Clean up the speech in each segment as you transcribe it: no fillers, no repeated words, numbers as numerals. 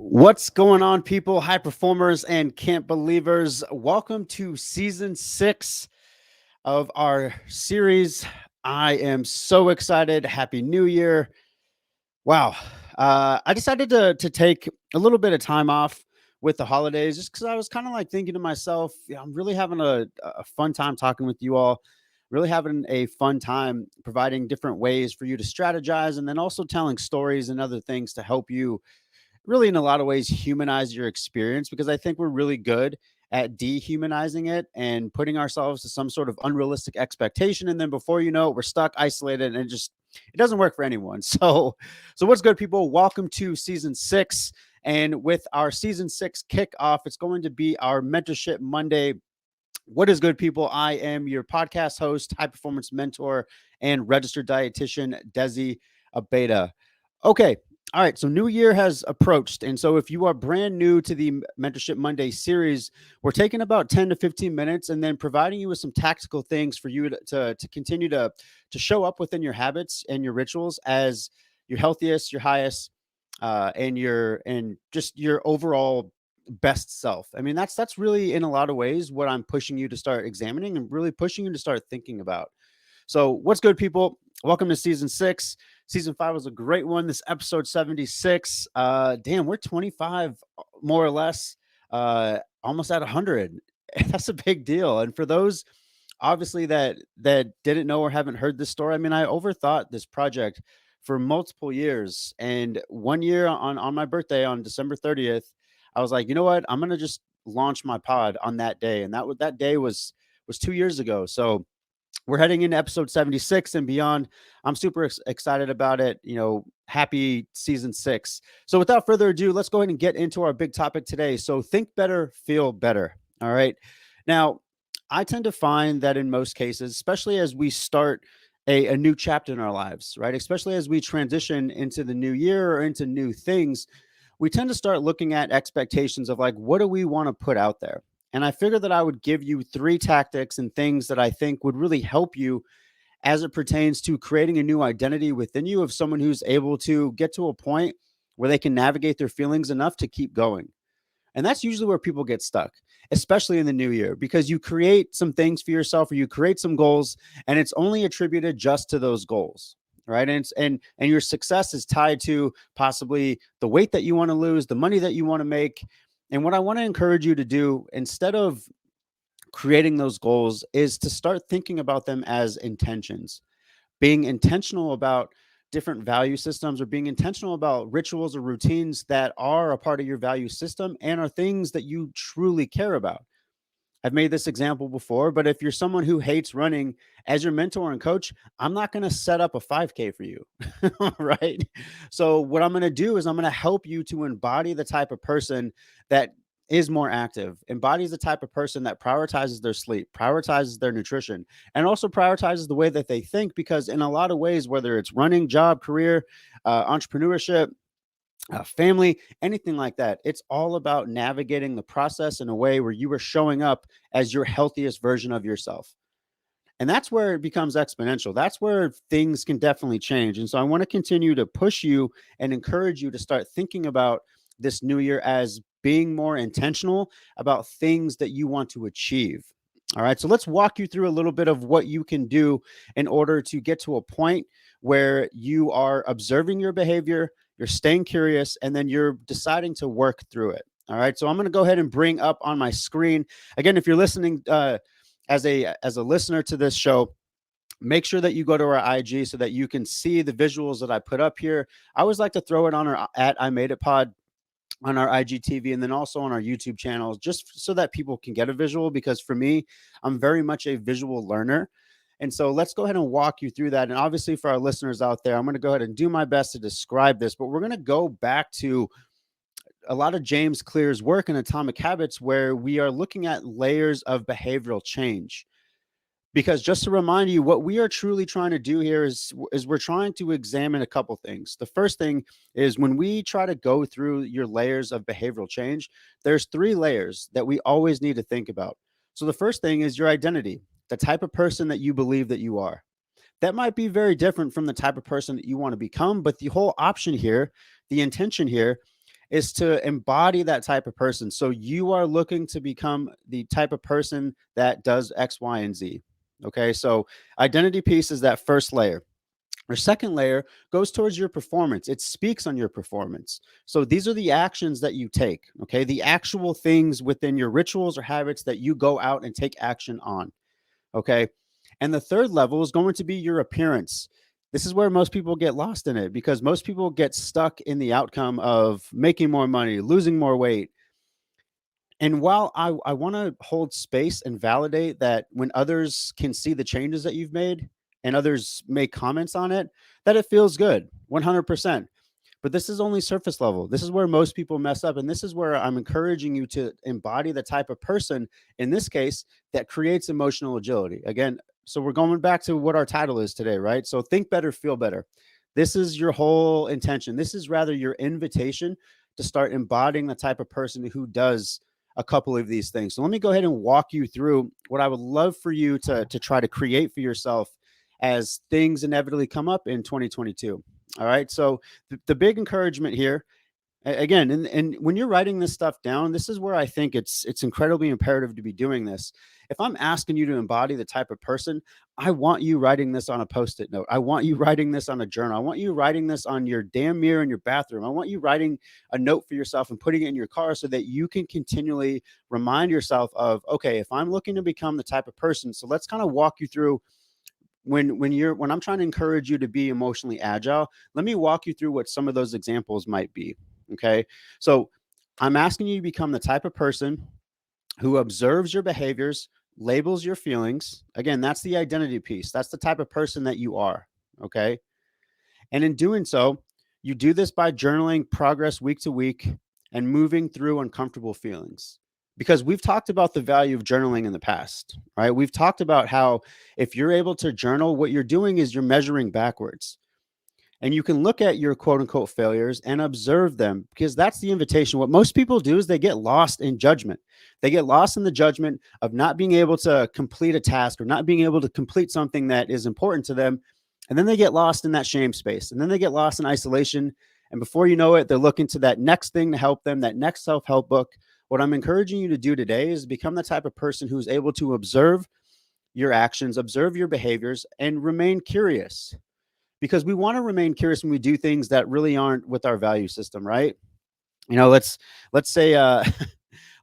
What's going on, people, high performers, and camp believers? Welcome to season 6 of our series. I am so excited. Happy New Year. Wow. I decided to take a little bit of time off with the holidays just because I was kind of like thinking to myself, I'm really having a fun time talking with you all, really having a fun time providing different ways for you to strategize and then also telling stories and other things to help you really in a lot of ways humanize your experience because I think we're really good at dehumanizing it and putting ourselves to some sort of unrealistic expectation, and then before you know it, we're stuck, isolated, and it doesn't work for anyone. So what's good, people? Welcome to season 6, and with our season 6 kickoff, it's going to be our Mentorship Monday. What is good, people? I am your podcast host, high performance mentor, and registered dietitian, Desi Abeda. Okay. All right. So, New Year has approached. And so, if you are brand new to the Mentorship Monday series, we're taking about 10 to 15 minutes and then providing you with some tactical things for you to continue to show up within your habits and your rituals as your healthiest, your highest, and just your overall best self. I mean, that's really in a lot of ways what I'm pushing you to start examining and really pushing you to start thinking about. So, what's good, people? Welcome to season 6. Season 5 was a great one. This episode 76. Damn, we're 25 more or less, almost at 100. That's a big deal. And for those obviously that didn't know or haven't heard this story, I mean, I overthought this project for multiple years. And one year on my birthday on December 30th, I was like, you know what? I'm gonna just launch my pod on that day. And that day was 2 years ago. So we're heading into episode 76 and beyond. I'm super excited about it. Happy season 6. So without further ado, let's go ahead and get into our big topic today. So think better, feel better. All right. Now, I tend to find that in most cases, especially as we start a new chapter in our lives, right? Especially as we transition into the new year or into new things, we tend to start looking at expectations of like, what do we want to put out there? And I figured that I would give you 3 tactics and things that I think would really help you as it pertains to creating a new identity within you of someone who's able to get to a point where they can navigate their feelings enough to keep going. And that's usually where people get stuck, especially in the new year, because you create some things for yourself or you create some goals and it's only attributed just to those goals. Right. And your success is tied to possibly the weight that you want to lose, the money that you want to make. And what I want to encourage you to do instead of creating those goals is to start thinking about them as intentions, being intentional about different value systems or being intentional about rituals or routines that are a part of your value system and are things that you truly care about. I've made this example before, but if you're someone who hates running as your mentor and coach, I'm not going to set up a 5K for you. Right. So, what I'm going to do is I'm going to help you to embody the type of person that is more active, embodies the type of person that prioritizes their sleep, prioritizes their nutrition, and also prioritizes the way that they think. Because, in a lot of ways, whether it's running, job, career, entrepreneurship, family, anything like that. It's all about navigating the process in a way where you are showing up as your healthiest version of yourself. And that's where it becomes exponential. That's where things can definitely change. And so I want to continue to push you and encourage you to start thinking about this new year as being more intentional about things that you want to achieve. All right. So let's walk you through a little bit of what you can do in order to get to a point where you are observing your behavior, you're staying curious, and then you're deciding to work through it. All right. So I'm going to go ahead and bring up on my screen again. If you're listening as a listener to this show, make sure that you go to our IG so that you can see the visuals that I put up here. I always like to throw it on our at I Made It Pod on our IGTV and then also on our YouTube channels, just so that people can get a visual. Because for me, I'm very much a visual learner. And so let's go ahead and walk you through that. And obviously for our listeners out there, I'm going to go ahead and do my best to describe this, but we're going to go back to a lot of James Clear's work in Atomic Habits, where we are looking at layers of behavioral change. Because just to remind you, what we are truly trying to do here is we're trying to examine a couple things. The first thing is when we try to go through your layers of behavioral change, there's 3 layers that we always need to think about. So the first thing is your identity, the type of person that you believe that you are. That might be very different from the type of person that you want to become, but the whole option here, the intention here, is to embody that type of person. So you are looking to become the type of person that does X, Y, and Z. Okay. So identity piece is that first layer. Our second layer goes towards your performance. It speaks on your performance. So these are the actions that you take, okay? The actual things within your rituals or habits that you go out and take action on, okay? And the third level is going to be your appearance. This is where most people get lost in it because most people get stuck in the outcome of making more money, losing more weight. And while I want to hold space and validate that when others can see the changes that you've made and others make comments on it, that it feels good 100%. But this is only surface level. This is where most people mess up. And this is where I'm encouraging you to embody the type of person, in this case, that creates emotional agility. Again, so we're going back to what our title is today, right? So think better, feel better. This is your whole intention. This is rather your invitation to start embodying the type of person who does a couple of these things. So let me go ahead and walk you through what I would love for you to try to create for yourself as things inevitably come up in 2022. All right. So the big encouragement here, again, and when you're writing this stuff down, this is where I think it's incredibly imperative to be doing this. If I'm asking you to embody the type of person, I want you writing this on a post-it note. I want you writing this on a journal. I want you writing this on your damn mirror in your bathroom. I want you writing a note for yourself and putting it in your car so that you can continually remind yourself of, okay, if I'm looking to become the type of person, so let's kind of walk you through when I'm trying to encourage you to be emotionally agile, let me walk you through what some of those examples might be. Okay. So I'm asking you to become the type of person who observes your behaviors, labels your feelings. Again, that's the identity piece. That's the type of person that you are. Okay. And in doing so, you do this by journaling progress week to week and moving through uncomfortable feelings. Because we've talked about the value of journaling in the past, right? We've talked about how if you're able to journal, what you're doing is you're measuring backwards. And you can look at your quote unquote failures and observe them because that's the invitation. What most people do is they get lost in judgment. They get lost in the judgment of not being able to complete a task or not being able to complete something that is important to them. And then they get lost in that shame space. And then they get lost in isolation. And before you know it, they're looking to that next thing to help them, that next self-help book. What I'm encouraging you to do today is become the type of person who's able to observe your actions, observe your behaviors, and remain curious because we want to remain curious when we do things that really aren't with our value system, right? You know, let's say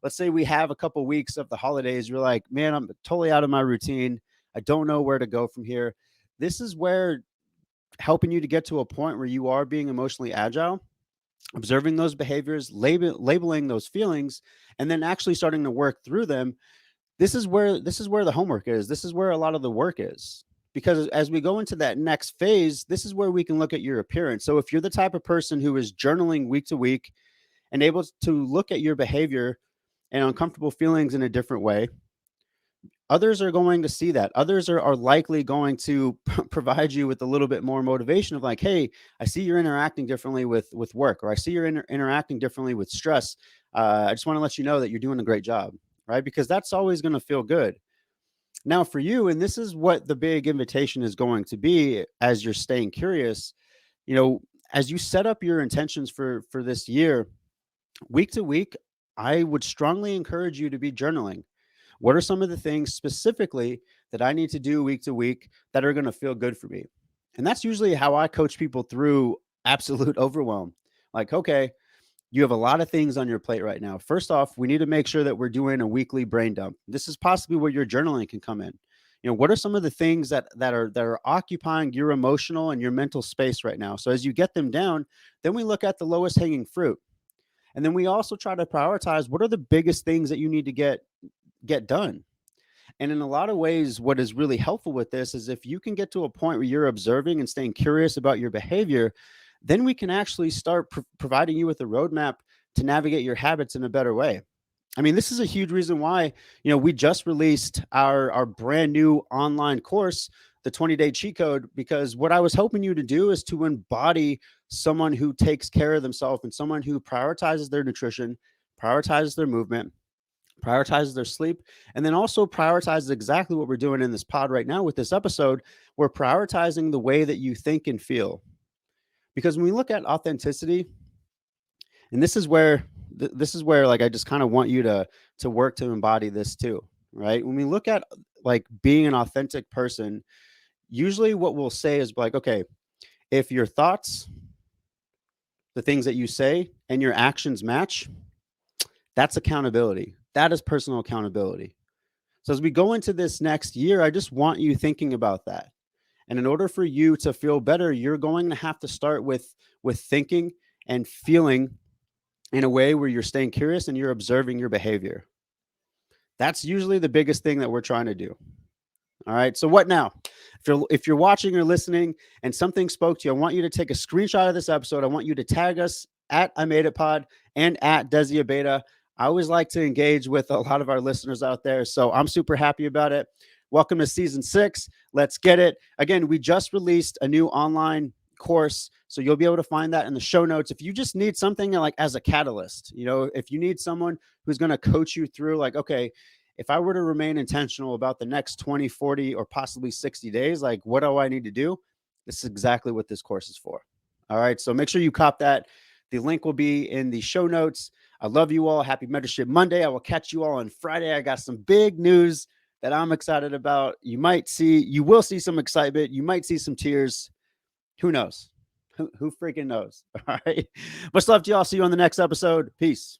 let's say we have a couple weeks of the holidays. You're like, man, I'm totally out of my routine. I don't know where to go from here. This is where helping you to get to a point where you are being emotionally agile, observing those behaviors, labeling those feelings, and then actually starting to work through them. This is where the homework is. This is where a lot of the work is. Because as we go into that next phase, this is where we can look at your appearance. So if you're the type of person who is journaling week to week and able to look at your behavior and uncomfortable feelings in a different way, others are going to see that. Others are likely going to provide you with a little bit more motivation of like, hey, I see you're interacting differently with work, or I see you're interacting differently with stress. I just want to let you know that you're doing a great job, right? Because that's always going to feel good. Now for you, and this is what the big invitation is going to be as you're staying curious, you know, as you set up your intentions for this year, week to week, I would strongly encourage you to be journaling. What are some of the things specifically that I need to do week to week that are going to feel good for me? And that's usually how I coach people through absolute overwhelm. Like, okay, you have a lot of things on your plate right now. First off, we need to make sure that we're doing a weekly brain dump. This is possibly where your journaling can come in. You know, what are some of the things that are occupying your emotional and your mental space right now? So as you get them down, then we look at the lowest hanging fruit. And then we also try to prioritize what are the biggest things that you need to get done. And in a lot of ways, what is really helpful with this is if you can get to a point where you're observing and staying curious about your behavior, then we can actually start providing you with a roadmap to navigate your habits in a better way. I mean, this is a huge reason why, you know, we just released our brand new online course, the 20-day cheat code, because what I was hoping you to do is to embody someone who takes care of themselves and someone who prioritizes their nutrition, prioritizes their movement, prioritizes their sleep, and then also prioritizes exactly what we're doing in this pod right now with this episode. We're prioritizing the way that you think and feel. Because when we look at authenticity, And this is where like I just kind of want you to work to embody this too, right? When we look at like being an authentic person, usually what we'll say is like, okay, if your thoughts, the things that you say, and your actions match, that's accountability. That is personal accountability. So as we go into this next year, I just want you thinking about that. And in order for you to feel better, you're going to have to start with thinking and feeling in a way where you're staying curious and you're observing your behavior. That's usually the biggest thing that we're trying to do. All right. So what now? If you're watching or listening and something spoke to you, I want you to take a screenshot of this episode. I want you to tag us at I Made It Pod and at Desi Abeda. I always like to engage with a lot of our listeners out there, so I'm super happy about it. Welcome to season 6. Let's get it. Again, we just released a new online course, so you'll be able to find that in the show notes. If you just need something like as a catalyst, if you need someone who's going to coach you through like, okay, if I were to remain intentional about the next 20, 40, or possibly 60 days, like what do I need to do? This is exactly what this course is for. All right. So make sure you cop that. The link will be in the show notes. I love you all. Happy Mentorship Monday. I will catch you all on Friday. I got some big news that I'm excited about. You will see some excitement. You might see some tears. Who knows? Who freaking knows? All right. Much love to y'all. See you on the next episode. Peace.